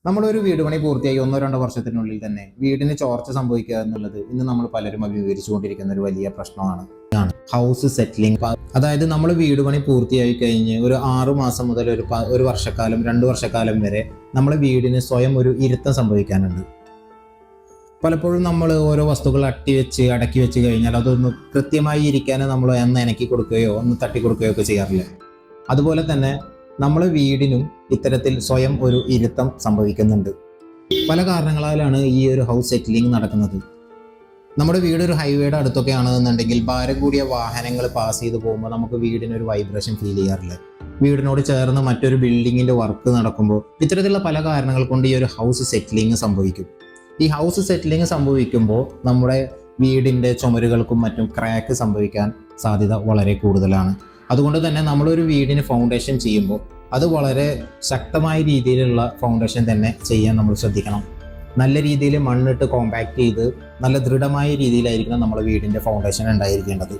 നമ്മളൊരു വീട് പണി പൂർത്തിയായി 1-2 വർഷത്തിനുള്ളിൽ തന്നെ വീടിന് ചോർച്ച സംഭവിക്കുക എന്നുള്ളത് ഇന്ന് നമ്മൾ പലരും അഭിമുഖീകരിച്ചുകൊണ്ടിരിക്കുന്ന ഒരു വലിയ പ്രശ്നമാണ്. House settling. അതായത് നമ്മൾ വീട് പണി പൂർത്തിയായി കഴിഞ്ഞ് ഒരു 6 മാസം മുതൽ ഒരു വർഷക്കാലം 2 വർഷക്കാലം വരെ നമ്മുടെ വീടിന് സ്വയം ഒരു ഇരുത്തം സംഭവിക്കാനുണ്ട്. പലപ്പോഴും നമ്മൾ ഓരോ വസ്തുക്കൾ അടക്കി വെച്ച് കഴിഞ്ഞാൽ അതൊന്ന് കൃത്യമായി ഇരിക്കാൻ നമ്മൾ ഒന്ന് ഇണക്കി കൊടുക്കുകയോ ഒന്ന് തട്ടി കൊടുക്കുകയോ ഒക്കെ ചെയ്യാറില്ല. അതുപോലെ തന്നെ നമ്മുടെ വീടിനും ഇത്തരത്തിൽ സ്വയം ഒരു ഇരുത്തം സംഭവിക്കുന്നുണ്ട്. പല കാരണങ്ങളാലാണ് ഈ ഒരു ഹൗസ് സെറ്റിലിംഗ് നടക്കുന്നത്. നമ്മുടെ വീട് ഒരു ഹൈവേയുടെ അടുത്തൊക്കെ ആണെന്നുണ്ടെങ്കിൽ ഭാരം കൂടിയ വാഹനങ്ങൾ പാസ് ചെയ്ത് പോകുമ്പോൾ നമുക്ക് വീടിനൊരു വൈബ്രേഷൻ ഫീൽ ചെയ്യാറില്ല. വീടിനോട് ചേർന്ന് മറ്റൊരു ബിൽഡിങ്ങിൻ്റെ വർക്ക് നടക്കുമ്പോൾ ഇത്തരത്തിലുള്ള പല കാരണങ്ങൾ കൊണ്ട് ഈ ഒരു ഹൗസ് സെറ്റിലിംഗ് സംഭവിക്കും. ഈ ഹൗസ് സെറ്റിലിംഗ് സംഭവിക്കുമ്പോൾ നമ്മുടെ വീടിൻ്റെ ചുമരുകൾക്കും മറ്റും ക്രാക്ക് സംഭവിക്കാൻ സാധ്യത വളരെ കൂടുതലാണ്. അതുകൊണ്ട് തന്നെ നമ്മളൊരു വീടിന് ഫൗണ്ടേഷൻ ചെയ്യുമ്പോൾ അത് വളരെ ശക്തമായ രീതിയിലുള്ള ഫൗണ്ടേഷൻ തന്നെ ചെയ്യാൻ നമ്മൾ ശ്രദ്ധിക്കണം. നല്ല രീതിയിൽ മണ്ണിട്ട് കോമ്പാക്ട് ചെയ്ത് നല്ല ദൃഢമായ രീതിയിലായിരിക്കണം നമ്മുടെ വീടിൻ്റെ ഫൗണ്ടേഷൻ ഉണ്ടായിരിക്കേണ്ടത്.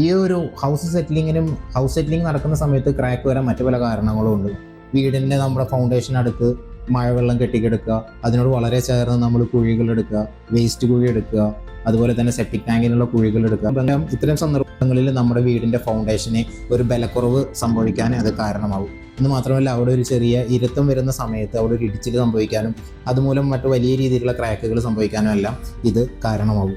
ഈ ഒരു ഹൗസ് സെറ്റിലിംഗ് നടക്കുന്ന സമയത്ത് ക്രാക്ക് വരാൻ മറ്റു പല കാരണങ്ങളും ഉണ്ട്. വീടിൻ്റെ നമ്മുടെ ഫൗണ്ടേഷൻ അടുത്ത് മഴവെള്ളം കെട്ടിക്കിടക്കുക, അതിനോട് വളരെ ചേർന്ന് നമ്മൾ കുഴികൾ എടുക്കുക, വേസ്റ്റ് കുഴി എടുക്കുക, അതുപോലെ തന്നെ സെപ്റ്റിക് ടാങ്കിനുള്ള കുഴികൾ എടുക്കുക. ഇത്തരം സന്ദർഭങ്ങളിൽ നമ്മുടെ വീടിൻ്റെ ഫൗണ്ടേഷന് ഒരു ബലക്കുറവ് സംഭവിക്കാൻ അത് കാരണമാവും. എന്ന് മാത്രമല്ല, അവിടെ ഒരു ചെറിയ ഇരുത്തം വരുന്ന സമയത്ത് അവിടെ ഒരു ഇടിച്ചിൽ സംഭവിക്കാനും അതുമൂലം മറ്റു വലിയ രീതിയിലുള്ള ക്രാക്കുകൾ സംഭവിക്കാനും എല്ലാം ഇത് കാരണമാവും.